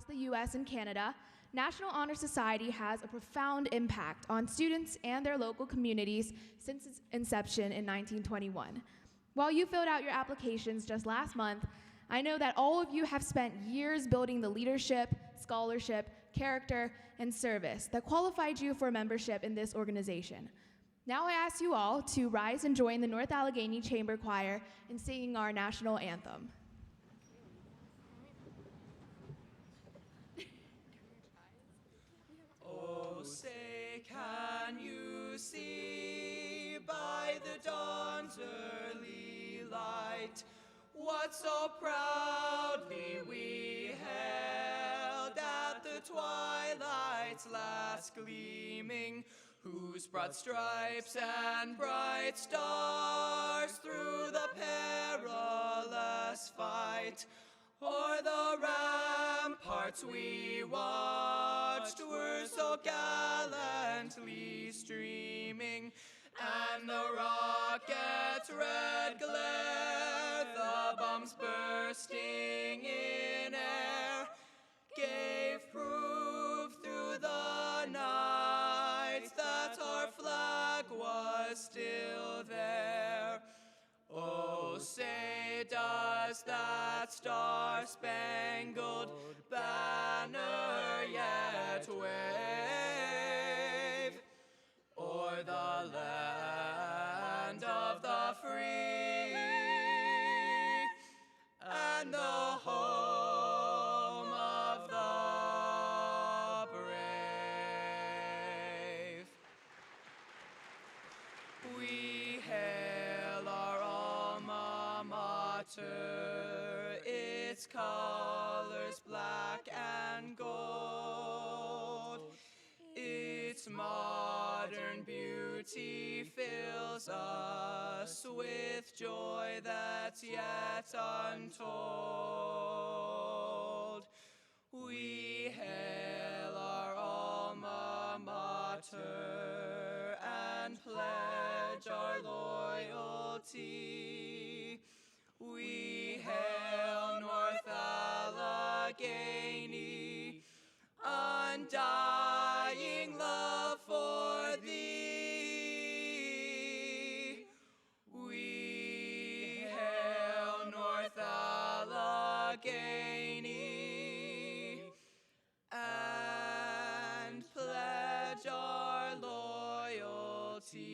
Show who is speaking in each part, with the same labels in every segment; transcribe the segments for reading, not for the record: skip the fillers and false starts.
Speaker 1: across the U.S. and Canada, National Honor Society has a profound impact on students and their local communities since its inception in 1921. While you filled out your applications just last month, I know that all of you have spent years building the leadership, scholarship, character, and service that qualified you for membership in this organization. Now I ask you all to rise and join the North Allegheny Chamber Choir in singing our national anthem.
Speaker 2: Oh, say, can you see by the dawn's early light what so proudly we held at the twilight's last gleaming, whose broad stripes and bright stars through the perilous fight o'er the ramparts we watched were so gallantly streaming, and the rocket's red glare, the bombs bursting in air, gave proof through the night that our flag was still there. Oh, say, does that star-spangled banner yet wave o'er the land of the free and the home of the brave? We hail our alma mater, its colors black and gold. Its modern beauty fills us with joy that's yet untold. We hail our alma mater and pledge our loyalty. We hail North Allegheny, undying love for thee. We hail North Allegheny and pledge our loyalty.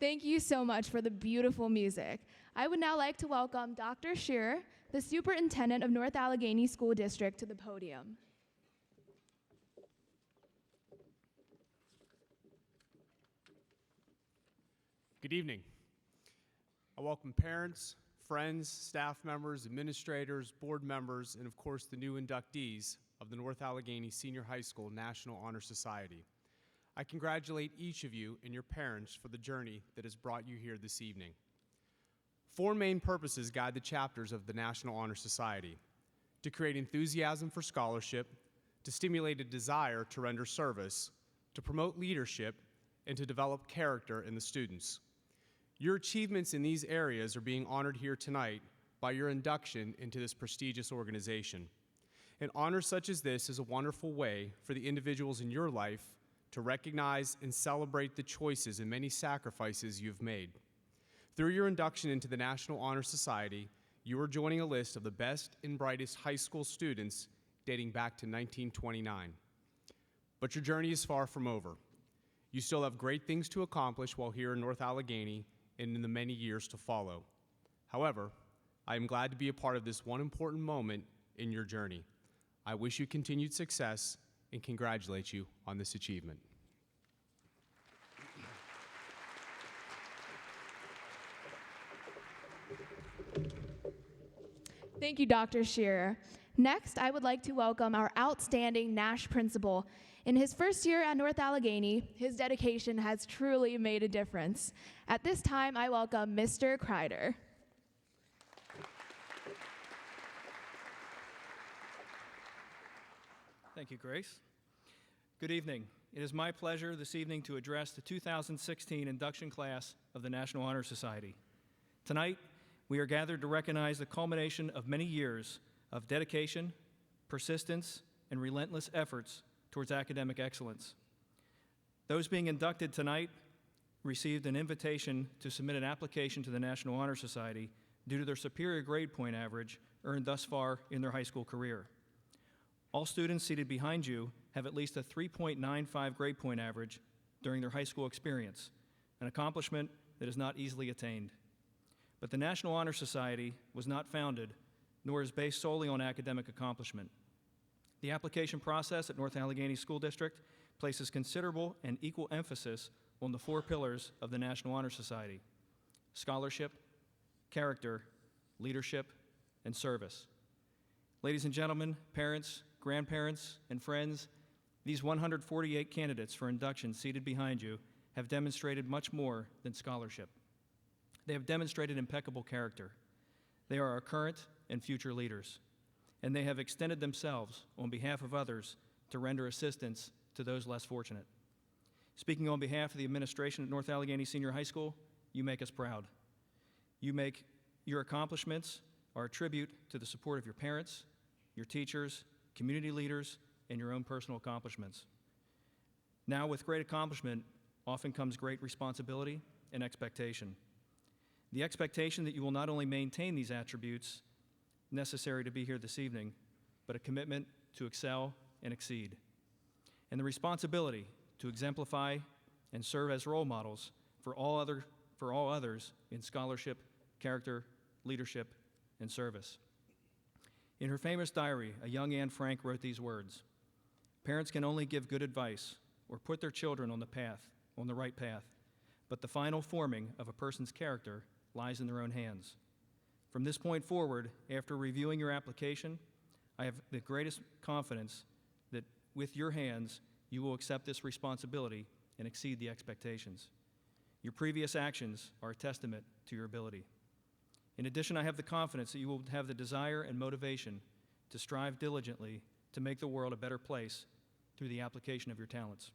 Speaker 1: Thank you so much for the beautiful music. I would now like to welcome Dr. Shearer, the Superintendent of North Allegheny School District, to the podium.
Speaker 3: Good evening. I welcome parents, friends, staff members, administrators, board members, and of course the new inductees of the North Allegheny Senior High School National Honor Society. I congratulate each of you and your parents for the journey that has brought you here this evening. Four main purposes guide the chapters of the National Honor Society: to create enthusiasm for scholarship, to stimulate a desire to render service, to promote leadership, and to develop character in the students. Your achievements in these areas are being honored here tonight by your induction into this prestigious organization. An honor such as this is a wonderful way for the individuals in your life to recognize and celebrate the choices and many sacrifices you've made. Through your induction into the National Honor Society, you are joining a list of the best and brightest high school students dating back to 1929. But your journey is far from over. You still have great things to accomplish while here in North Allegheny and in the many years to follow. However, I am glad to be a part of this one important moment in your journey. I wish you continued success and congratulate you on this achievement.
Speaker 1: Thank you, Dr. Shearer. Next, I would like to welcome our outstanding Nash principal. In his first year at North Allegheny, his dedication has truly made a difference. At this time, I welcome Mr. Kreider.
Speaker 4: Thank you, Grace. Good evening. it is my pleasure this evening to address the 2016 induction class of the National Honor Society. Tonight, we are gathered to recognize the culmination of many years of dedication, persistence, and relentless efforts towards academic excellence. Those being inducted tonight received an invitation to submit an application to the National Honor Society due to their superior grade point average earned thus far in their high school career. All students seated behind you have at least a 3.95 grade point average during their high school experience, an accomplishment that is not easily attained. But the National Honor Society was not founded, nor is based solely on academic accomplishment. The application process at North Allegheny School District places considerable and equal emphasis on the 4 pillars of the National Honor Society: scholarship, character, leadership, and service. Ladies and gentlemen, parents, grandparents, and friends, these 148 candidates for induction seated behind you have demonstrated much more than scholarship. They have demonstrated impeccable character. They are our current and future leaders, and they have extended themselves on behalf of others to render assistance to those less fortunate. Speaking on behalf of the administration at North Allegheny Senior High School, you make us proud. Your accomplishments are a tribute to the support of your parents, your teachers, community leaders, and your own personal accomplishments. Now, with great accomplishment often comes great responsibility and expectation. The expectation that you will not only maintain these attributes necessary to be here this evening, but a commitment to excel and exceed. And the responsibility to exemplify and serve as role models for all others in scholarship, character, leadership, and service. In her famous diary, a young Anne Frank wrote these words: "Parents can only give good advice or put their children on the right path, but the final forming of a person's character lies in their own hands. From this point forward, after reviewing your application, I have the greatest confidence that with your hands, you will accept this responsibility and exceed the expectations. Your previous actions are a testament to your ability. In addition, I have the confidence that you will have the desire and motivation to strive diligently to make the world a better place through the application of your talents.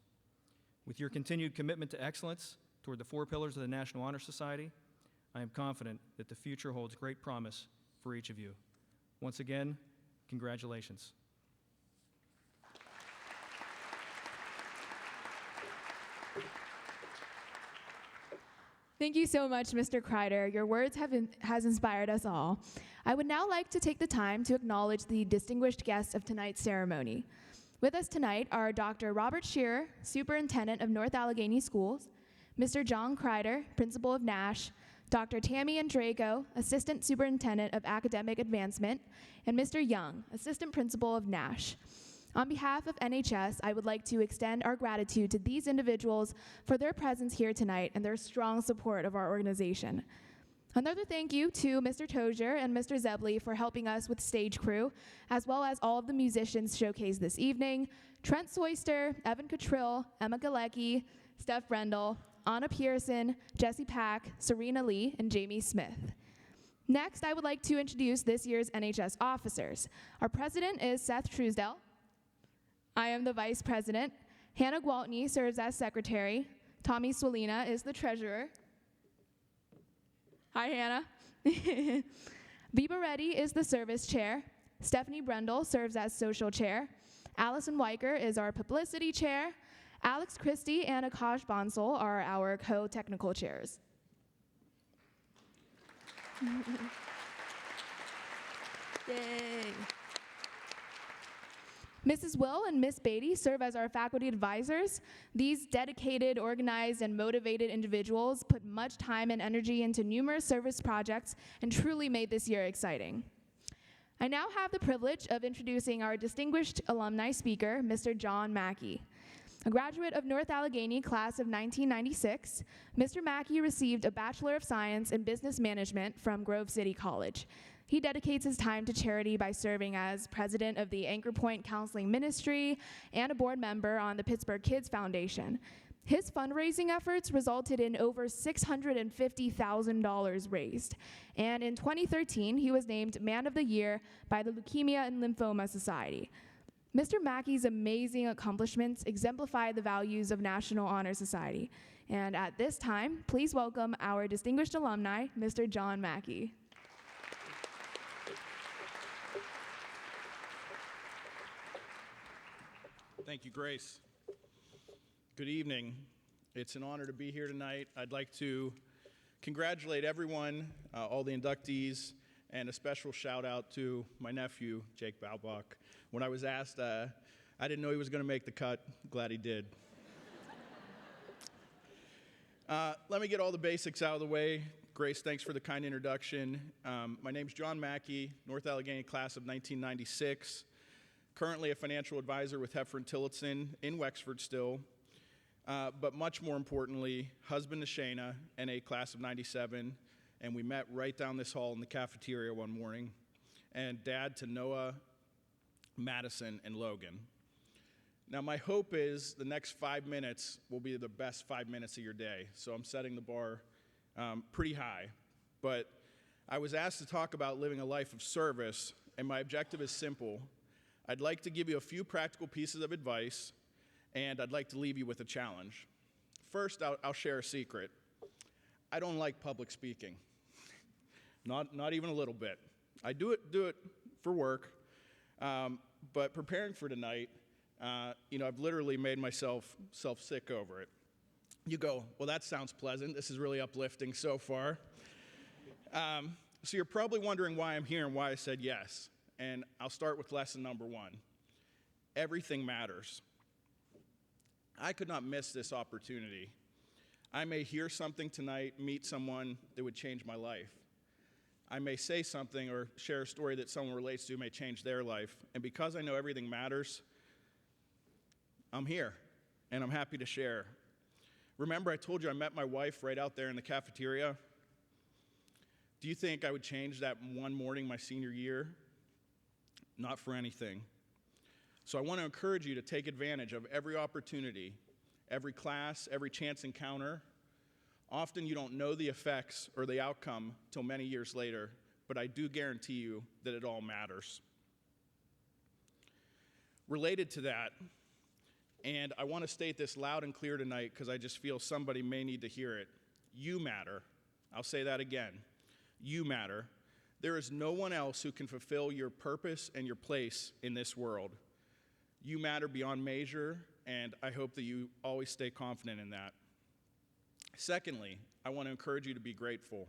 Speaker 4: With your continued commitment to excellence toward the 4 pillars of the National Honor Society, I am confident that the future holds great promise for each of you. Once again, congratulations."
Speaker 1: Thank you so much, Mr. Kreider. Your words has inspired us all. I would now like to take the time to acknowledge the distinguished guests of tonight's ceremony. With us tonight are Dr. Robert Shearer, Superintendent of North Allegheny Schools, Mr. John Kreider, Principal of Nash, Dr. Tammy Andrago, Assistant Superintendent of Academic Advancement, and Mr. Young, Assistant Principal of Nash. On behalf of NHS, I would like to extend our gratitude to these individuals for their presence here tonight and their strong support of our organization. Another thank you to Mr. Tozier and Mr. Zebley for helping us with stage crew, as well as all of the musicians showcased this evening: Trent Soyster, Evan Cottrill, Emma Galecki, Steph Brendel, Anna Pearson, Jesse Pack, Serena Lee, and Jamie Smith. Next, I would like to introduce this year's NHS officers. Our president is Seth Truesdell. I am the vice president. Hannah Gwaltney serves as secretary. Tommy Swalina is the treasurer. Hi, Hannah. Viva Reddy is the service chair. Stephanie Brendel serves as social chair. Allison Weicker is our publicity chair. Alex Christie and Akash Bansal are our co-technical chairs. Yay. Mrs. Will and Miss Beatty serve as our faculty advisors. These dedicated, organized, and motivated individuals put much time and energy into numerous service projects and truly made this year exciting. I now have the privilege of introducing our distinguished alumni speaker, Mr. John Mackey. A graduate of North Allegheny class of 1996, Mr. Mackey received a Bachelor of Science in Business Management from Grove City College. He dedicates his time to charity by serving as president of the Anchor Point Counseling Ministry and a board member on the Pittsburgh Kids Foundation. His fundraising efforts resulted in over $650,000 raised. And in 2013, he was named Man of the Year by the Leukemia and Lymphoma Society. Mr. Mackey's amazing accomplishments exemplify the values of National Honor Society. And at this time, please welcome our distinguished alumni, Mr. John Mackey.
Speaker 5: Thank you, Grace. Good evening. It's an honor to be here tonight. I'd like to congratulate everyone, all the inductees, and a special shout out to my nephew, Jake Baubach. When I was asked, I didn't know he was going to make the cut. Glad he did. Let me get all the basics out of the way. Grace, thanks for the kind introduction. My name's John Mackey, North Allegheny class of 1996. Currently a financial advisor with Heffer & Tillotson in Wexford still. But much more importantly, husband to Shayna, NA class of 97. And we met right down this hall in the cafeteria one morning. And dad to Noah, Madison, and Logan. Now, my hope is the next 5 minutes will be the best 5 minutes of your day. So I'm setting the bar pretty high. But I was asked to talk about living a life of service, and my objective is simple. I'd like to give you a few practical pieces of advice, and I'd like to leave you with a challenge. First, I'll share a secret. I don't like public speaking. Not even a little bit. I do it for work, but preparing for tonight, I've literally made myself sick over it. You go, well, that sounds pleasant. This is really uplifting so far. So you're probably wondering why I'm here and why I said yes. And I'll start with lesson number 1. Everything matters. I could not miss this opportunity. I may hear something tonight, meet someone that would change my life. I may say something or share a story that someone relates to may change their life. And because I know everything matters, I'm here, and I'm happy to share. Remember, I told you I met my wife right out there in the cafeteria? Do you think I would change that one morning my senior year? Not for anything. So I want to encourage you to take advantage of every opportunity, every class, every chance encounter. Often you don't know the effects or the outcome till many years later, but I do guarantee you that it all matters. Related to that, and I want to state this loud and clear tonight because I just feel somebody may need to hear it. You matter. I'll say that again. You matter. There is no one else who can fulfill your purpose and your place in this world. You matter beyond measure, and I hope that you always stay confident in that. Secondly, I want to encourage you to be grateful.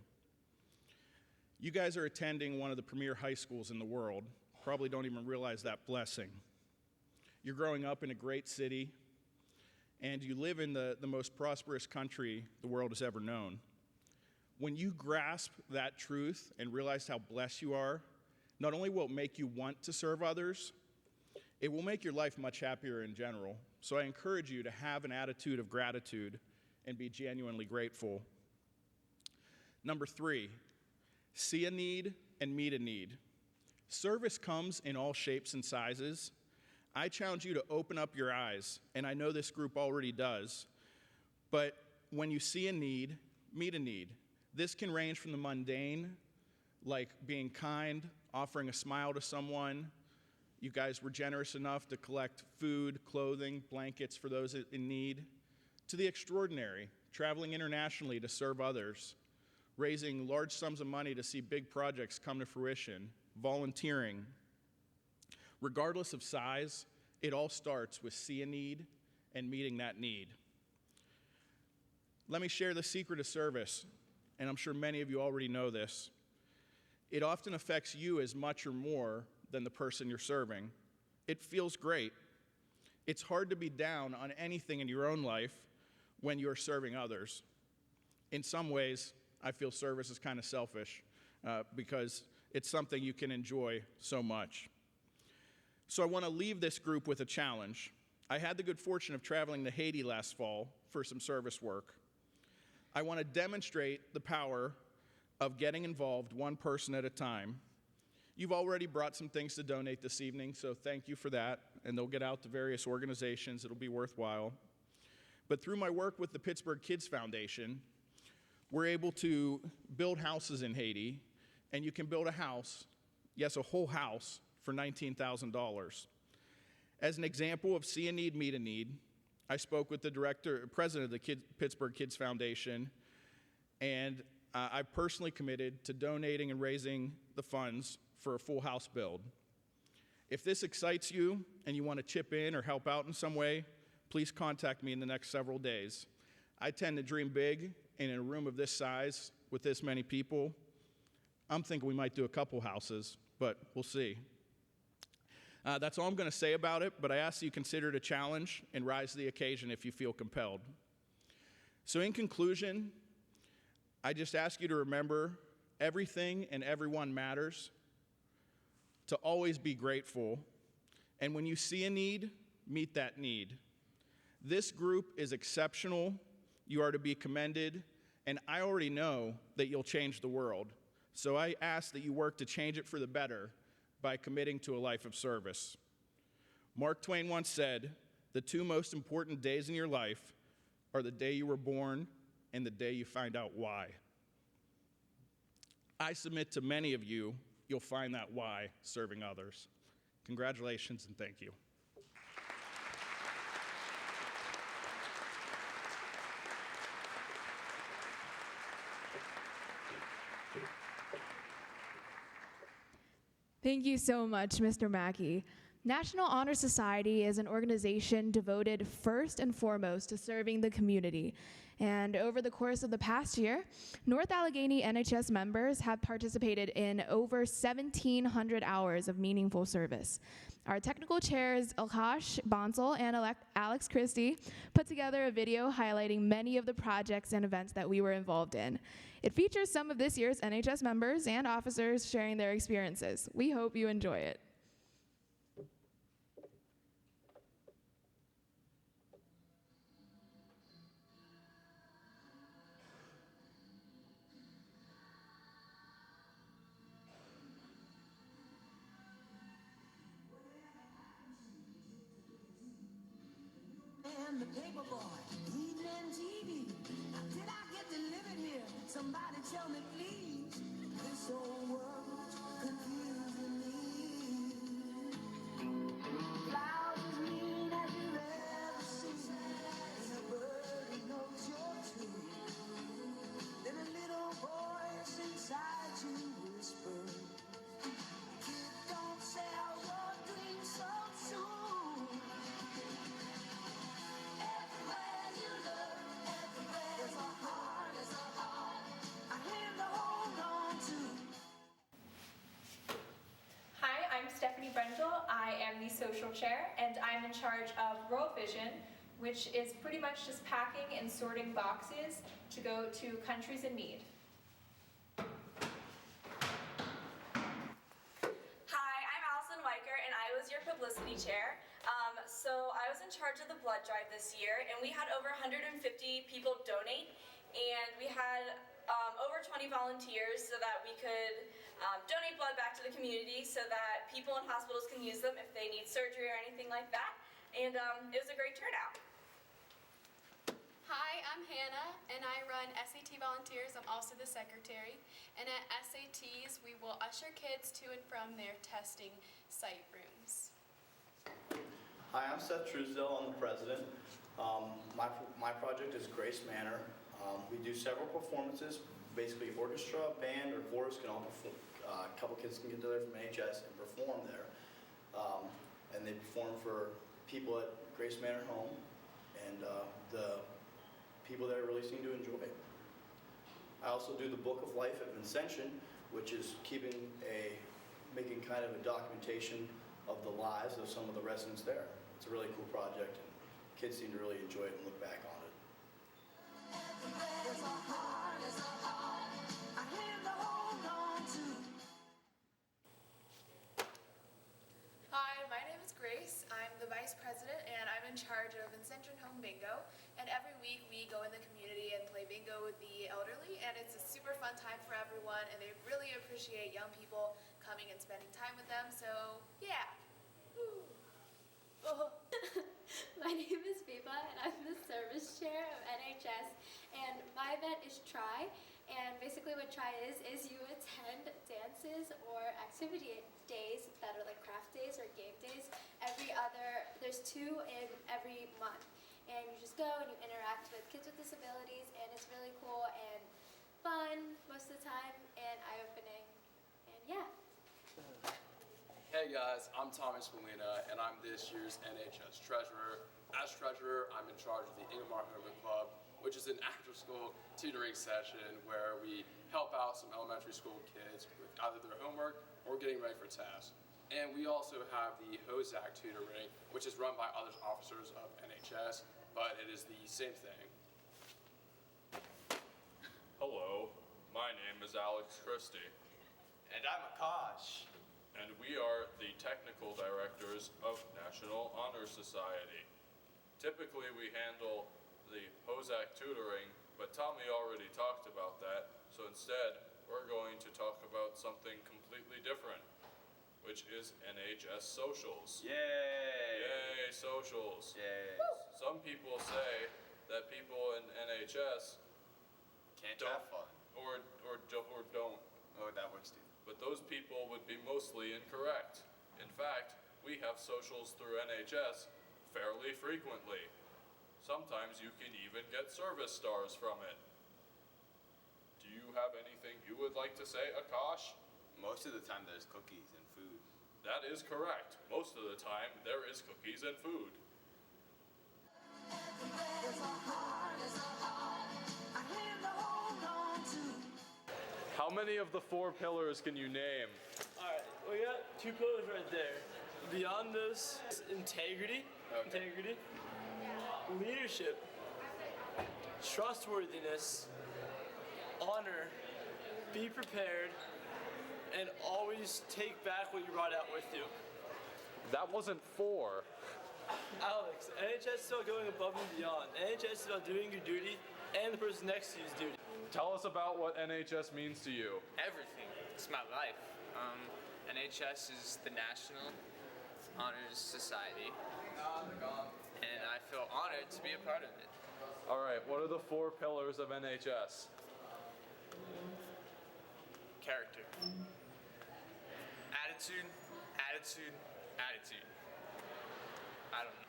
Speaker 5: You guys are attending one of the premier high schools in the world. Probably don't even realize that blessing. You're growing up in a great city, and you live in the most prosperous country the world has ever known. When you grasp that truth and realize how blessed you are, not only will it make you want to serve others, it will make your life much happier in general. So I encourage you to have an attitude of gratitude and be genuinely grateful. Number 3, see a need and meet a need. Service comes in all shapes and sizes. I challenge you to open up your eyes, and I know this group already does, but when you see a need, meet a need. This can range from the mundane, like being kind, offering a smile to someone. You guys were generous enough to collect food, clothing, blankets for those in need, to the extraordinary, traveling internationally to serve others, raising large sums of money to see big projects come to fruition, volunteering. Regardless of size, it all starts with see a need and meeting that need. Let me share the secret of service, and I'm sure many of you already know this. It often affects you as much or more than the person you're serving. It feels great. It's hard to be down on anything in your own life when you're serving others. In some ways, I feel service is kind of selfish because it's something you can enjoy so much. So I want to leave this group with a challenge. I had the good fortune of traveling to Haiti last fall for some service work. I want to demonstrate the power of getting involved one person at a time. You've already brought some things to donate this evening, so thank you for that, and they'll get out to various organizations. It'll be worthwhile. But through my work with the Pittsburgh Kids Foundation, we're able to build houses in Haiti, and you can build a house, yes, a whole house, for $19,000. As an example of see a need, meet a need, I spoke with the president of the Pittsburgh Kids Foundation, and I've personally committed to donating and raising the funds for a full house build. If this excites you and you want to chip in or help out in some way, please contact me in the next several days. I tend to dream big, and in a room of this size with this many people, I'm thinking we might do a couple houses, but we'll see. That's all I'm going to say about it, but I ask that you consider it a challenge and rise to the occasion if you feel compelled. So in conclusion, I just ask you to remember everything and everyone matters, to always be grateful, and when you see a need, meet that need. This group is exceptional. You are to be commended, and I already know that you'll change the world. So I ask that you work to change it for the better by committing to a life of service. Mark Twain once said, "The two most important days in your life are the day you were born and the day you find out why." I submit to many of you, you'll find that why serving others. Congratulations and thank you.
Speaker 1: Thank you so much, Mr. Mackey. National Honor Society is an organization devoted first and foremost to serving the community. And over the course of the past year, North Allegheny NHS members have participated in over 1,700 hours of meaningful service. Our technical chairs, Alkash Bansal and Alex Christie, put together a video highlighting many of the projects and events that we were involved in. It features some of this year's NHS members and officers sharing their experiences. We hope you enjoy it.
Speaker 6: And the paper boy, reading and TV. Did I get delivered here? Somebody tell me, please. This old world's confusing me. Clouds as mean as you've ever seen. And a bird who knows you're true. Then a little voice inside you whispers, don't sell your dreams so soon. Everywhere you look, everywhere there's a heart, a hand to hold on to.
Speaker 7: Hi, I'm Stephanie Brendel. I am the social chair, and I'm in charge of World Vision, which is pretty much just packing and sorting boxes to go to countries in need.
Speaker 8: Hi, I'm Allison Weicker, and I was your publicity chair. So I was in charge of the blood drive this year, and we had over 150 people donate, and we had over 20 volunteers so that we could donate blood back to the community so that people in hospitals can use them if they need surgery or anything like that, and it was a great turnout.
Speaker 9: Hi, I'm Hannah, and I run SAT Volunteers. I'm also the secretary. And at SATs, we will usher kids to and from their testing site rooms.
Speaker 10: Hi, I'm Seth Truesdale. I'm the president. My project is Grace Manor. We do several performances, basically orchestra, band, or chorus can all perform. A couple kids can get together from NHS and perform there. And they perform for people at Grace Manor Home, and the people there really seem to enjoy it. I also do the Book of Life at Vincention, which is making kind of a documentation of the lives of some of the residents there. It's a really cool project, and kids seem to really enjoy it and look back on it.
Speaker 6: There's a heart, a hand to hold on to.
Speaker 9: Hi, my name is Grace. I'm the vice president, and I'm in charge of Vincention Home Bingo. And every week we go in the community and play bingo with the elderly, and it's a super fun time for everyone, and they really appreciate young people coming and spending time with them, so yeah. Woo.
Speaker 11: Oh. My name is Viva, and I'm the service chair of NHS, and my event is Try, And basically what Try is you attend dances or activity days that are like craft days or game days there's 2 in every month. And you just go and you interact with kids with disabilities, and it's really cool and fun most of the time and eye-opening. And yeah.
Speaker 12: Hey guys, I'm Thomas Molina, and I'm this year's NHS Treasurer. As Treasurer, I'm in charge of the Ingomar Homework Club, which is an after-school tutoring session where we help out some elementary school kids with either their homework or getting ready for tests. And we also have the HOSAC tutoring, which is run by other officers of NHS, but it is the same thing.
Speaker 13: Hello, my name is Alex Christie.
Speaker 2: And I'm Akash.
Speaker 13: And we are the technical directors of National Honor Society. Typically we handle the HOSAC tutoring, but Tommy already talked about that, so instead we're going to talk about something completely different, which is NHS socials.
Speaker 2: Yay!
Speaker 13: Yay, socials.
Speaker 2: Yay.
Speaker 13: Some people say that people in NHS
Speaker 2: Can't
Speaker 13: don't,
Speaker 2: have fun.
Speaker 13: or don't.
Speaker 2: Oh, that works too.
Speaker 13: But those people would be mostly incorrect. In fact, we have socials through NHS fairly frequently. Sometimes you can even get service stars from it. Do you have anything you would like to say, Akash?
Speaker 2: Most of the time there's cookies and food.
Speaker 13: That is correct. Most of the time there is cookies and food. How many of the 4 pillars can you name?
Speaker 14: Alright, we got 2 pillars right there. Beyond this, integrity, leadership, trustworthiness, honor, be prepared, and always take back what you brought out with you.
Speaker 13: That wasn't 4.
Speaker 14: Alex, NHS is about going above and beyond. NHS is about doing your duty and the person next to you's duty.
Speaker 13: Tell us about what NHS means to you.
Speaker 15: Everything. It's my life. NHS is the National Honors Society, and I feel honored to be a part of it.
Speaker 13: All right, what are the 4 pillars of NHS?
Speaker 15: Character. Attitude, attitude, attitude. I don't know.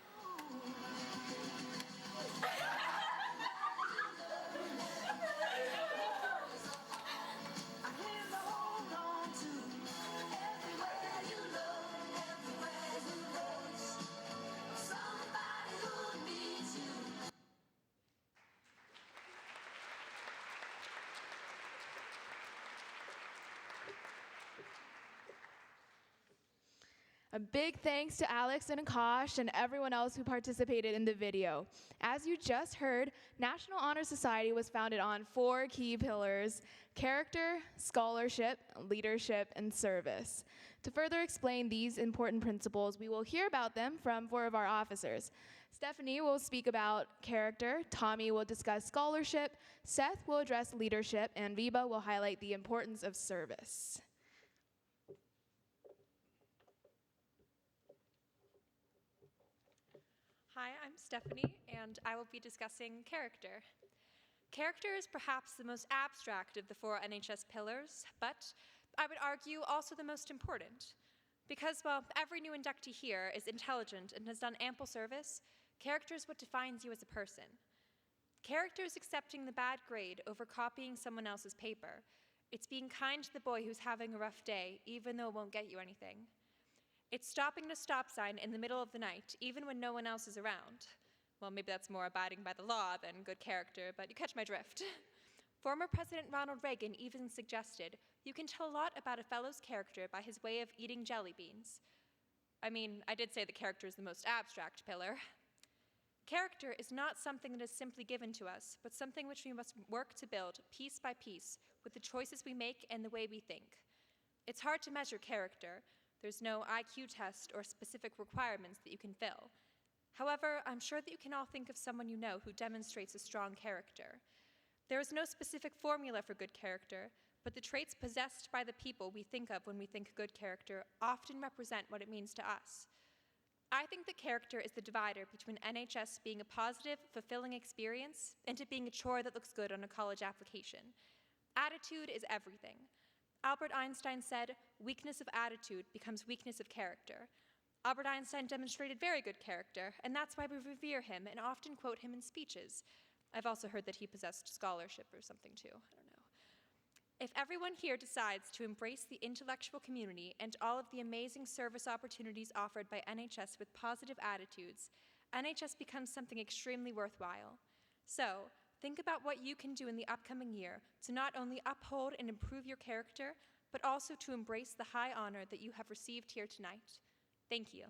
Speaker 1: A big thanks to Alex and Akash and everyone else who participated in the video. As you just heard, National Honor Society was founded on 4 key pillars: character, scholarship, leadership, and service. To further explain these important principles, we will hear about them from 4 of our officers. Stephanie will speak about character, Tommy will discuss scholarship, Seth will address leadership, and Viva will highlight the importance of service.
Speaker 16: Hi, I'm Stephanie, and I will be discussing character. Character is perhaps the most abstract of the 4 NHS pillars, but I would argue also the most important. Because, well, every new inductee here is intelligent and has done ample service, character is what defines you as a person. Character is accepting the bad grade over copying someone else's paper. It's being kind to the boy who's having a rough day, even though it won't get you anything. It's stopping at a stop sign in the middle of the night, even when no one else is around. Well, maybe that's more abiding by the law than good character, but you catch my drift. Former President Ronald Reagan even suggested you can tell a lot about a fellow's character by his way of eating jelly beans. I mean, I did say that character is the most abstract pillar. Character is not something that is simply given to us, but something which we must work to build piece by piece with the choices we make and the way we think. It's hard to measure character. There's no IQ test or specific requirements that you can fill. However, I'm sure that you can all think of someone you know who demonstrates a strong character. There is no specific formula for good character, but the traits possessed by the people we think of when we think good character often represent what it means to us. I think that character is the divider between NHS being a positive, fulfilling experience and it being a chore that looks good on a college application. Attitude is everything. Albert Einstein said, "Weakness of attitude becomes weakness of character." Albert Einstein demonstrated very good character, and that's why we revere him and often quote him in speeches. I've also heard that he possessed scholarship or something too, I don't know. If everyone here decides to embrace the intellectual community and all of the amazing service opportunities offered by NHS with positive attitudes, NHS becomes something extremely worthwhile. So, think about what you can do in the upcoming year to not only uphold and improve your character, but also to embrace the high honor that you have received here tonight. Thank you.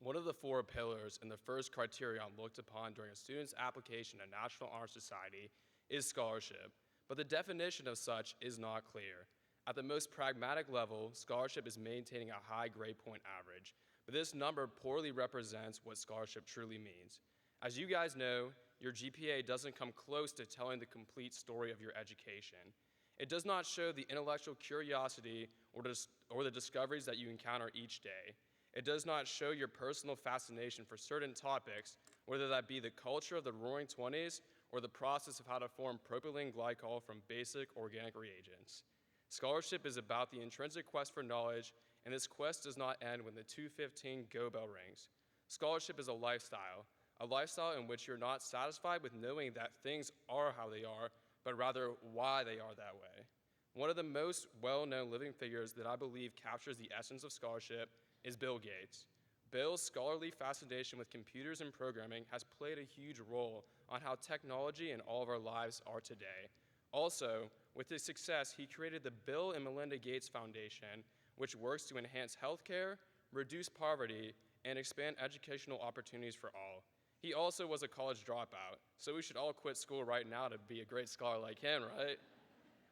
Speaker 17: One of the four pillars and the first criterion looked upon during a student's application to National Honor Society is scholarship, but the definition of such is not clear. At the most pragmatic level, scholarship is maintaining a high grade point average, but this number poorly represents what scholarship truly means. As you guys know, your GPA doesn't come close to telling the complete story of your education. It does not show the intellectual curiosity or the discoveries that you encounter each day. It does not show your personal fascination for certain topics, whether that be the culture of the Roaring Twenties or the process of how to form propylene glycol from basic organic reagents. Scholarship is about the intrinsic quest for knowledge, and this quest does not end when the 2:15 go bell rings. Scholarship is a lifestyle in which you're not satisfied with knowing that things are how they are, but rather why they are that way. One of the most well-known living figures that I believe captures the essence of scholarship is Bill Gates. Bill's scholarly fascination with computers and programming has played a huge role on how technology and all of our lives are today. Also, with his success, he created the Bill and Melinda Gates Foundation, which works to enhance healthcare, reduce poverty, and expand educational opportunities for all. He also was a college dropout, so we should all quit school right now to be a great scholar like him, right?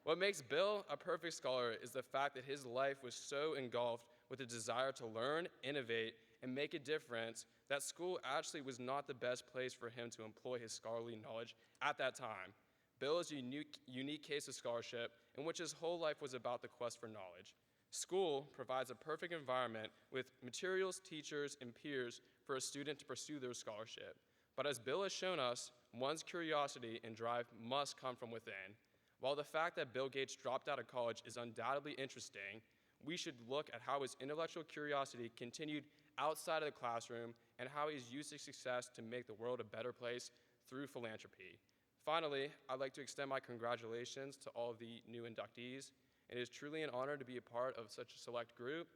Speaker 17: What makes Bill a perfect scholar is the fact that his life was so engulfed with a desire to learn, innovate, and make a difference that school actually was not the best place for him to employ his scholarly knowledge at that time. Bill is a unique case of scholarship in which his whole life was about the quest for knowledge. School provides a perfect environment with materials, teachers, and peers for a student to pursue their scholarship. But as Bill has shown us, one's curiosity and drive must come from within. While the fact that Bill Gates dropped out of college is undoubtedly interesting, we should look at how his intellectual curiosity continued outside of the classroom and how he's used his success to make the world a better place through philanthropy. Finally, I'd like to extend my congratulations to all of the new inductees. It is truly an honor to be a part of such a select group,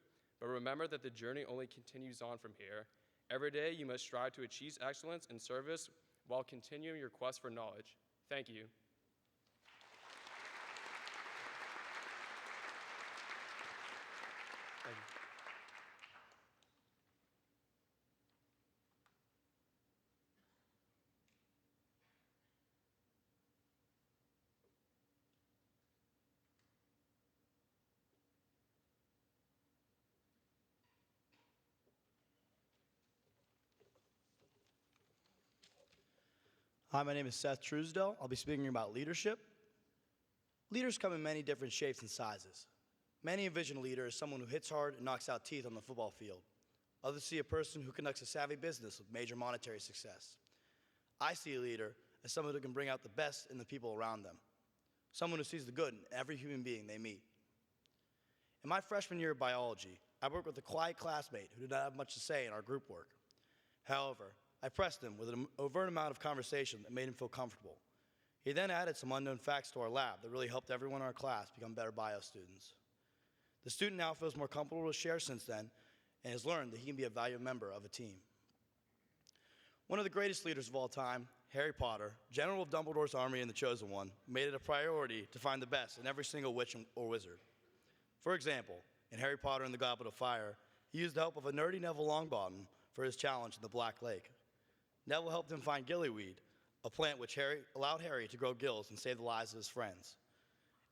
Speaker 17: but remember that the journey only continues on from here. Every day, you must strive to achieve excellence in service while continuing your quest for knowledge. Thank you. Thank you.
Speaker 18: Hi, my name is Seth Truesdell. I'll be speaking about leadership. Leaders come in many different shapes and sizes. Many envision a leader as someone who hits hard and knocks out teeth on the football field. Others see a person who conducts a savvy business with major monetary success. I see a leader as someone who can bring out the best in the people around them, someone who sees the good in every human being they meet. In my freshman year of biology, I worked with a quiet classmate who did not have much to say in our group work. However, I pressed him with an overt amount of conversation that made him feel comfortable. He then added some unknown facts to our lab that really helped everyone in our class become better bio students. The student now feels more comfortable to share since then and has learned that he can be a valued member of a team. One of the greatest leaders of all time, Harry Potter, General of Dumbledore's army and the Chosen One, made it a priority to find the best in every single witch or wizard. For example, in Harry Potter and the Goblet of Fire, he used the help of a nerdy Neville Longbottom for his challenge in the Black Lake. Neville helped him find gillyweed, a plant which allowed Harry to grow gills and save the lives of his friends.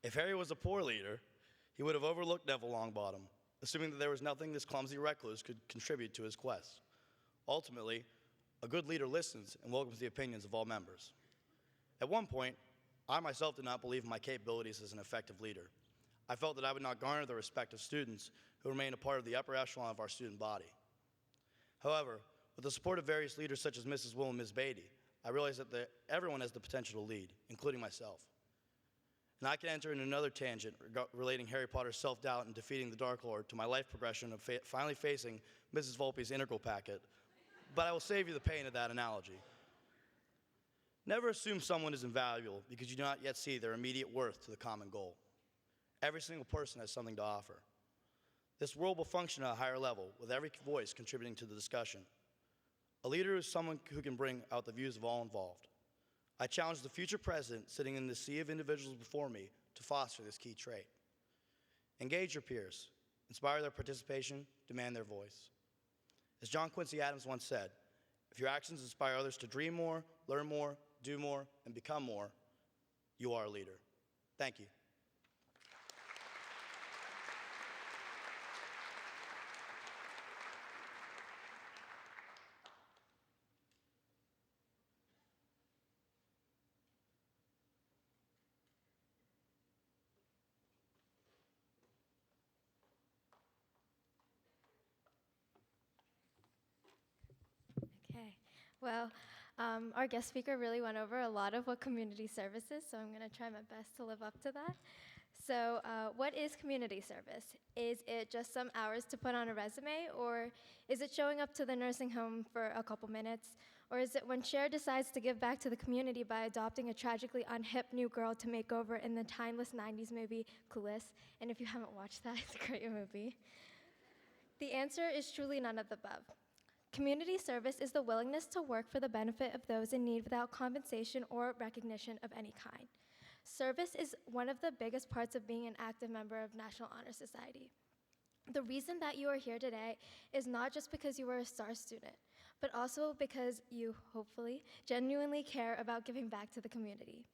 Speaker 18: If Harry was a poor leader, he would have overlooked Neville Longbottom, assuming that there was nothing this clumsy recluse could contribute to his quest. Ultimately, a good leader listens and welcomes the opinions of all members. At one point, I myself did not believe in my capabilities as an effective leader. I felt that I would not garner the respect of students who remain a part of the upper echelon of our student body. However, with the support of various leaders such as Mrs. Will and Ms. Beatty, I realized that everyone has the potential to lead, including myself. And I can enter into another tangent relating Harry Potter's self-doubt and defeating the Dark Lord to my life progression of finally facing Mrs. Volpe's integral packet, but I will save you the pain of that analogy. Never assume someone is invaluable because you do not yet see their immediate worth to the common goal. Every single person has something to offer. This world will function at a higher level, with every voice contributing to the discussion. A leader is someone who can bring out the views of all involved. I challenge the future president sitting in the sea of individuals before me to foster this key trait. Engage your peers, inspire their participation, demand their voice. As John Quincy Adams once said, if your actions inspire others to dream more, learn more, do more, and become more, you are a leader. Thank you.
Speaker 11: Okay. Well, our guest speaker really went over a lot of what community service is, so I'm going to try my best to live up to that. So what is community service? Is it just some hours to put on a resume, or is it showing up to the nursing home for a couple minutes? Or is it when Cher decides to give back to the community by adopting a tragically unhip new girl to make over in the timeless 90s movie Clueless? And if you haven't watched that, it's a great movie. The answer is truly none of the above. Community service is the willingness to work for the benefit of those in need without compensation or recognition of any kind. Service is one of the biggest parts of being an active member of National Honor Society. The reason that you are here today is not just because you were a STAR student, but also because you, hopefully, genuinely care about giving back to the community.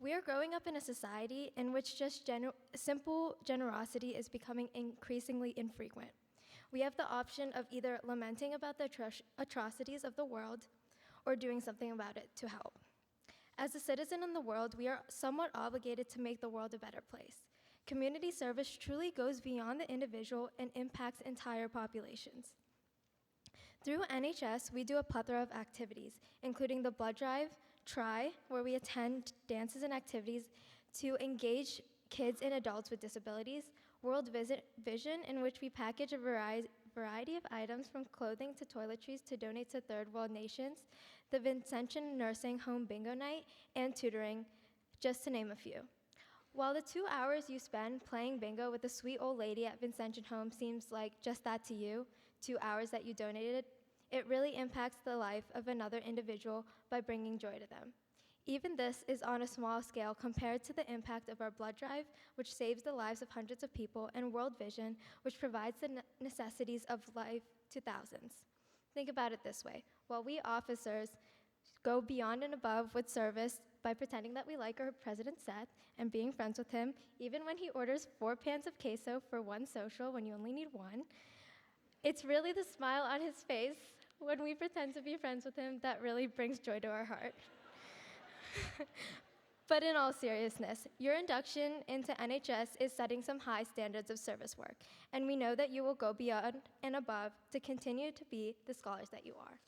Speaker 11: We are growing up in a society in which just simple generosity is becoming increasingly infrequent. We have the option of either lamenting about the atrocities of the world or doing something about it to help. As a citizen in the world, we are somewhat obligated to make the world a better place. Community service truly goes beyond the individual and impacts entire populations. Through NHS, we do a plethora of activities, including the blood drive, Try, where we attend dances and activities to engage kids and adults with disabilities, World Vision, in which we package a variety of items from clothing to toiletries to donate to third world nations, the Vincentian Nursing Home Bingo Night, and tutoring, just to name a few. While the 2 hours you spend playing bingo with a sweet old lady at Vincentian Home seems like just that to you, 2 hours that you donated, it really impacts the life of another individual by bringing joy to them. Even this is on a small scale compared to the impact of our blood drive, which saves the lives of hundreds of people, and World Vision, which provides the necessities of life to thousands. Think about it this way. While we officers go beyond and above with service by pretending that we like our President Seth and being friends with him, even when he orders 4 pans of queso for one social when you only need one, it's really the smile on his face when we pretend to be friends with him that really brings joy to our heart. But in all seriousness, your induction into NHS is setting some high standards of service work, and we know that you will go beyond and above to continue to be the scholars that you are.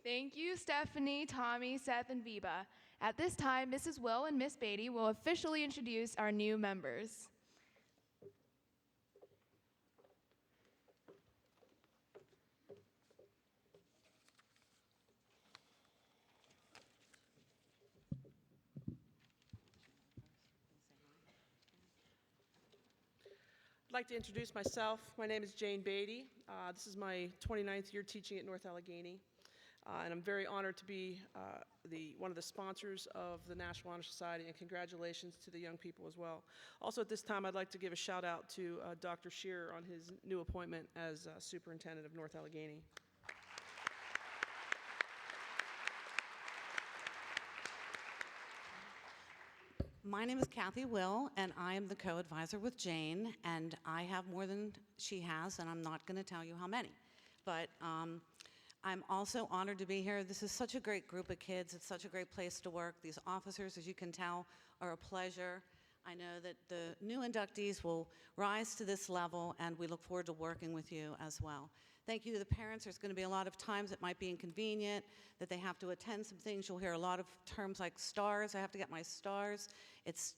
Speaker 1: Thank you, Stephanie, Tommy, Seth, and Viva. At this time, Mrs. Will and Miss Beatty will officially introduce our new members.
Speaker 19: I'd like to introduce myself. My name is Jane Beatty. This is my 29th year teaching at North Allegheny. And I'm very honored to be one of the sponsors of the National Honor Society, and congratulations to the young people as well. Also at this time, I'd like to give a shout out to Dr. Shearer on his new appointment as Superintendent of North Allegheny.
Speaker 20: My name is Kathy Will, and I am the co-advisor with Jane, and I have more than she has, and I'm not going to tell you how many. But I'm also honored to be here. This is such a great group of kids. It's such a great place to work. These officers, as you can tell, are a pleasure. I know that the new inductees will rise to this level, and we look forward to working with you as well. Thank you to the parents. There's going to be a lot of times it might be inconvenient, that they have to attend some things. You'll hear a lot of terms like stars. I have to get my stars. It's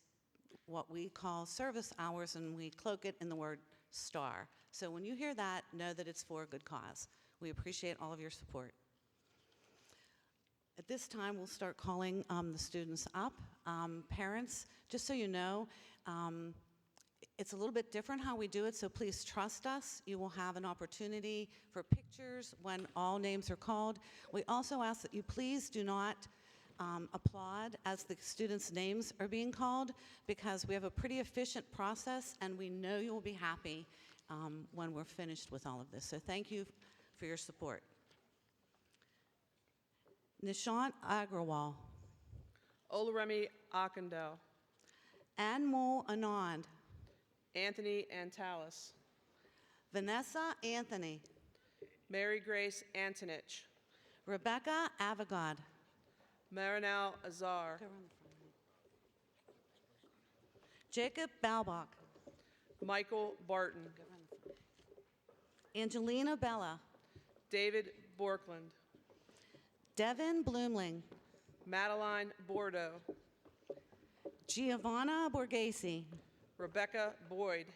Speaker 20: what we call service hours, and we cloak it in the word star. So when you hear that, know that it's for a good cause. We appreciate all of your support. At this time, we'll start calling the students up. Parents, just so you know, it's a little bit different how we do it, so please trust us. You will have an opportunity for pictures when all names are called. We also ask that you please do not applaud as the students' names are being called, because we have a pretty efficient process, and we know you will be happy when we're finished with all of this. So thank you for your support. Nishant Agrawal.
Speaker 19: Olaremi Akandel.
Speaker 20: Anmol Anand.
Speaker 19: Anthony Antalis.
Speaker 20: Vanessa Anthony.
Speaker 19: Mary Grace Antonich.
Speaker 20: Rebecca Avagad.
Speaker 19: Marinal Azar.
Speaker 20: Jacob Balbach.
Speaker 19: Michael Barton.
Speaker 20: Angelina Bella.
Speaker 19: David Borkland.
Speaker 20: Devin Bloomling.
Speaker 19: Madeline Bordeaux.
Speaker 20: Giovanna Borghese.
Speaker 19: Rebecca Boyd.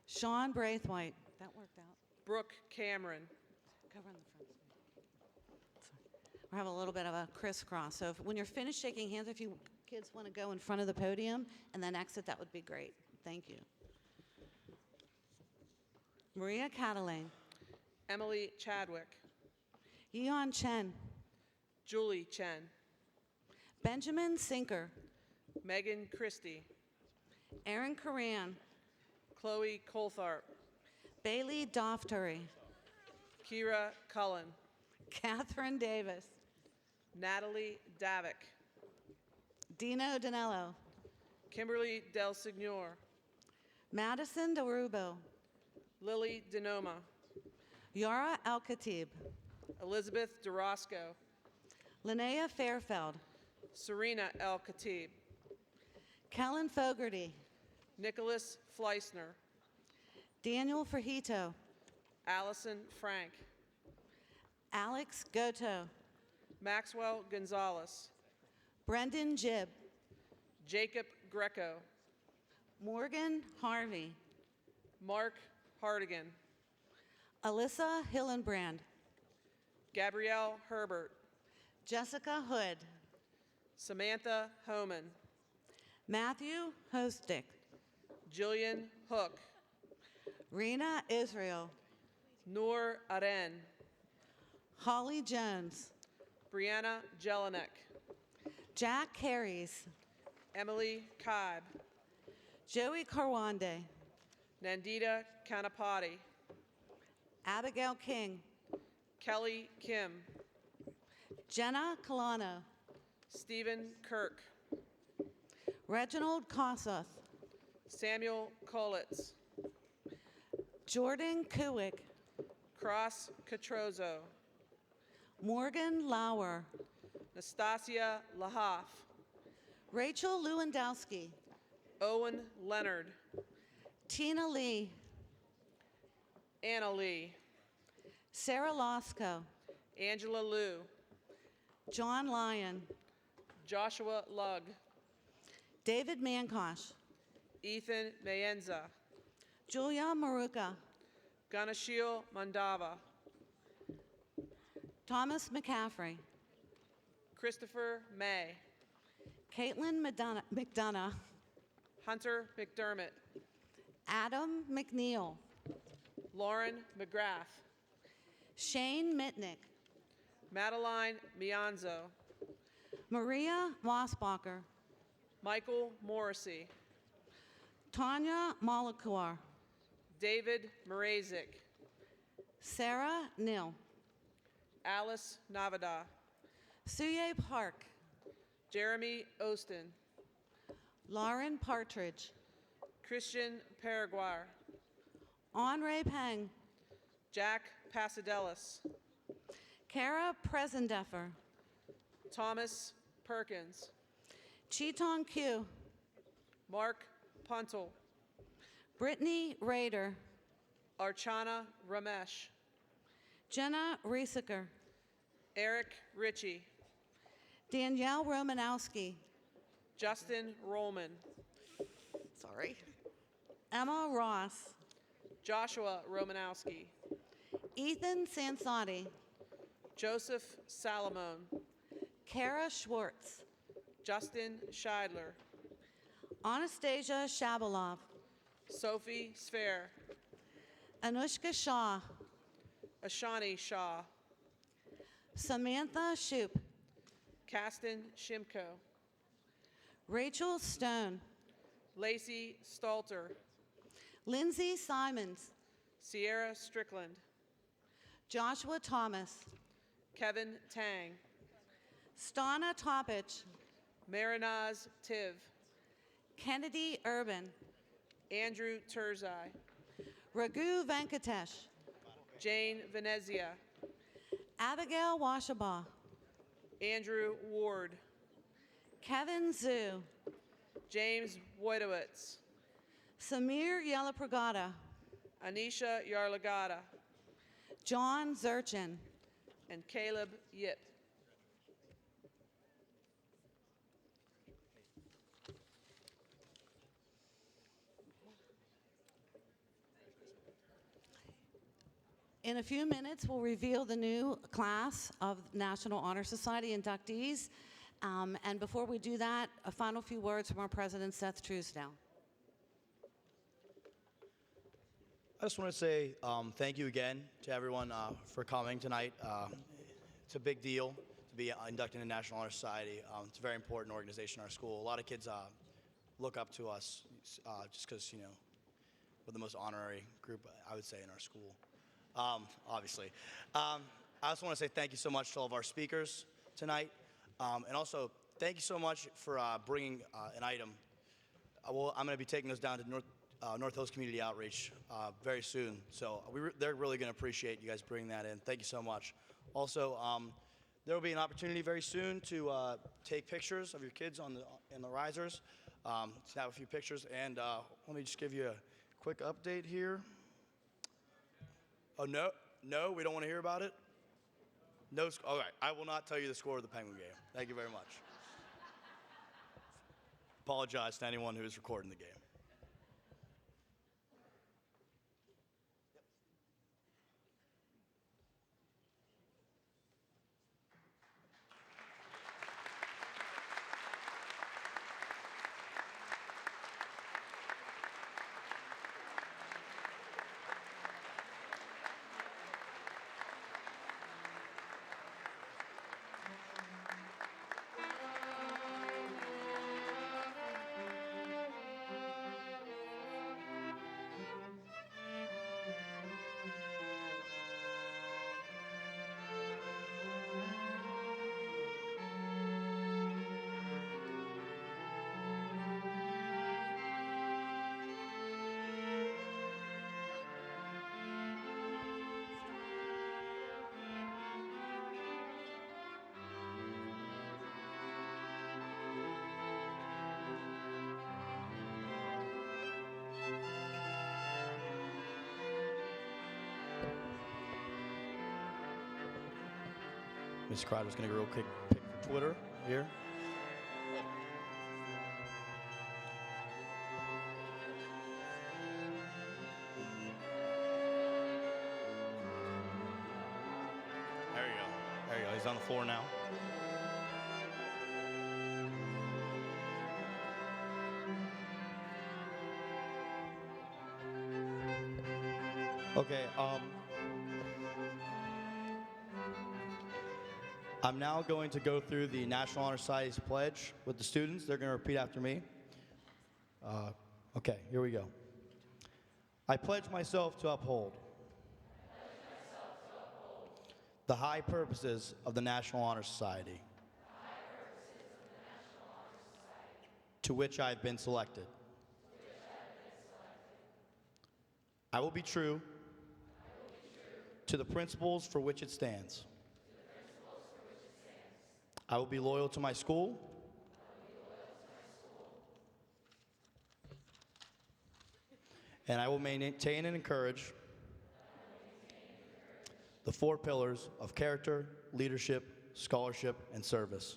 Speaker 20: Sean Braithwaite. That worked out.
Speaker 19: Brooke Cameron.
Speaker 20: Go around the front. We're having a little bit of a crisscross. So when you're finished shaking hands, if you kids want to go in front of the podium and then exit, that would be great. Thank you. Maria Catalane.
Speaker 19: Emily Chadwick.
Speaker 20: Yeon Chen.
Speaker 19: Julie Chen.
Speaker 20: Benjamin Sinker.
Speaker 19: Megan Christie.
Speaker 20: Aaron Coran.
Speaker 19: Chloe Coltharp.
Speaker 20: Bailey Doftery.
Speaker 19: Kira Cullen.
Speaker 20: Catherine Davis.
Speaker 19: Natalie Davick.
Speaker 20: Dino Danello.
Speaker 19: Kimberly Del Signor.
Speaker 20: Madison DeRubo.
Speaker 19: Lily Denoma.
Speaker 20: Yara Al-Khatib.
Speaker 19: Elizabeth DeRosco.
Speaker 20: Linnea Fairfeld.
Speaker 19: Serena El-Khatib.
Speaker 20: Kellen Fogarty.
Speaker 19: Nicholas Fleissner.
Speaker 20: Daniel Fajito.
Speaker 19: Allison Frank.
Speaker 20: Alex Goto.
Speaker 19: Maxwell Gonzalez.
Speaker 20: Brendan Jibb.
Speaker 19: Jacob Greco.
Speaker 20: Morgan Harvey.
Speaker 19: Mark Hardigan.
Speaker 20: Alyssa Hillenbrand.
Speaker 19: Gabrielle Herbert.
Speaker 20: Jessica Hood.
Speaker 19: Samantha Homan.
Speaker 20: Matthew Hostick.
Speaker 19: Jillian Hook.
Speaker 20: Rena Israel.
Speaker 19: Noor Aren.
Speaker 20: Holly Jones.
Speaker 19: Brianna Jelinek.
Speaker 20: Jack Harries.
Speaker 19: Emily Kaib.
Speaker 20: Joey Karwande.
Speaker 19: Nandita Kanapati.
Speaker 20: Abigail King.
Speaker 19: Kelly Kim.
Speaker 20: Jenna Kalano.
Speaker 19: Stephen Kirk.
Speaker 20: Reginald Kossuth.
Speaker 19: Samuel Kolitz.
Speaker 20: Jordan Kuwick.
Speaker 19: Cross Catrozo.
Speaker 20: Morgan Lauer.
Speaker 19: Nastasia Lahoff.
Speaker 20: Rachel Lewandowski.
Speaker 19: Owen Leonard.
Speaker 20: Tina Lee.
Speaker 19: Anna Lee.
Speaker 20: Sarah Losco.
Speaker 19: Angela Liu.
Speaker 20: John Lyon.
Speaker 19: Joshua Lugg.
Speaker 20: David Mankosh.
Speaker 19: Ethan Mayenza.
Speaker 20: Julia Maruka.
Speaker 19: Ganashil Mandava.
Speaker 20: Thomas McCaffrey.
Speaker 19: Christopher May.
Speaker 20: Caitlin McDonough.
Speaker 19: Hunter McDermott.
Speaker 20: Adam McNeil.
Speaker 19: Lauren McGrath.
Speaker 20: Shane Mitnick.
Speaker 19: Madeline Mianzo.
Speaker 20: Maria Mossbacher.
Speaker 19: Michael Morrissey.
Speaker 20: Tanya Malakar.
Speaker 19: David Mrazek.
Speaker 20: Sarah Nil.
Speaker 19: Alice Navada.
Speaker 20: Suye Park.
Speaker 19: Jeremy Ostin.
Speaker 20: Lauren Partridge.
Speaker 19: Christian Paraguay.
Speaker 20: Henri Peng.
Speaker 19: Jack Pasadelis.
Speaker 20: Kara Presendeffer.
Speaker 19: Thomas Perkins.
Speaker 20: Cheetong Q.
Speaker 19: Mark Puntel.
Speaker 20: Brittany Rader.
Speaker 19: Archana Ramesh.
Speaker 20: Jenna Riesecker.
Speaker 19: Eric Ritchie.
Speaker 20: Danielle Romanowski.
Speaker 19: Justin Rollman.
Speaker 20: Sorry. Emma Ross.
Speaker 19: Joshua Romanowski.
Speaker 20: Ethan Sansati.
Speaker 19: Joseph Salamone.
Speaker 20: Kara Schwartz.
Speaker 19: Justin Scheidler.
Speaker 20: Anastasia Shabalov.
Speaker 19: Sophie Sfair.
Speaker 20: Anushka Shah.
Speaker 19: Ashani Shah.
Speaker 20: Samantha Shoup.
Speaker 19: Kasten Shimko.
Speaker 20: Rachel Stone.
Speaker 19: Lacey Stalter.
Speaker 20: Lindsay Simons.
Speaker 19: Sierra Strickland.
Speaker 20: Joshua Thomas.
Speaker 19: Kevin Tang.
Speaker 20: Stana Topic.
Speaker 19: Marinaz Tiv.
Speaker 20: Kennedy Urban.
Speaker 19: Andrew Turzai.
Speaker 20: Raghu Venkatesh.
Speaker 19: Jane Venezia.
Speaker 20: Abigail Washabaugh.
Speaker 19: Andrew Ward.
Speaker 20: Kevin Zhu.
Speaker 19: James Wojtowicz.
Speaker 20: Samir Yelapragada.
Speaker 19: Anisha Yarlagada.
Speaker 20: John Zurchin.
Speaker 19: And Caleb Yip.
Speaker 20: In a few minutes, we'll reveal the new class of National Honor Society inductees. And before we do that, a final few words from our president, Seth Truesdale.
Speaker 18: I just want to say thank you again to everyone for coming tonight. It's a big deal to be inducted in the National Honor Society. It's a very important organization in our school. A lot of kids look up to us just because, we're the most honorary group, I would say, in our school, obviously. I also want to say thank you so much to all of our speakers tonight. And also, thank you so much for bringing an item. I'm going to be taking those down to North Hills Community Outreach very soon. So they're really going to appreciate you guys bringing that in. Thank you so much. Also, there will be an opportunity very soon to take pictures of your kids in the risers. Snap a few pictures. And let me just give you a quick update here. Oh, no, we don't want to hear about it? No, all right, I will not tell you the score of the Penguin game. Thank you very much. Apologize to anyone who is recording the game. Ms. Crider's going to go real quick pick for Twitter here. There you go. There you go. He's on the floor now. Okay, I'm now going to go through the National Honor Society's pledge with the students. They're going to repeat after me. Okay, here we go. I pledge myself to uphold the high purposes of the National Honor Society, to which I have been selected. I will be true to the principles for which it stands. I will be loyal to my school. And I will maintain and encourage the 4 pillars of character, leadership, scholarship, and service.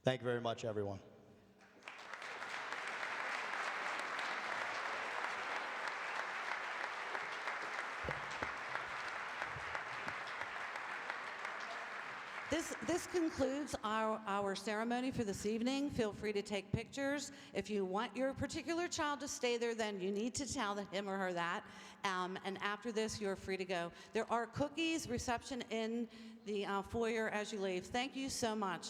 Speaker 18: Thank you very much, everyone.
Speaker 20: This concludes our ceremony for this evening. Feel free to take pictures. If you want your particular child to stay there, then you need to tell him or her that. And after this, you're free to go. There are cookies, reception in the foyer as you leave. Thank you so much.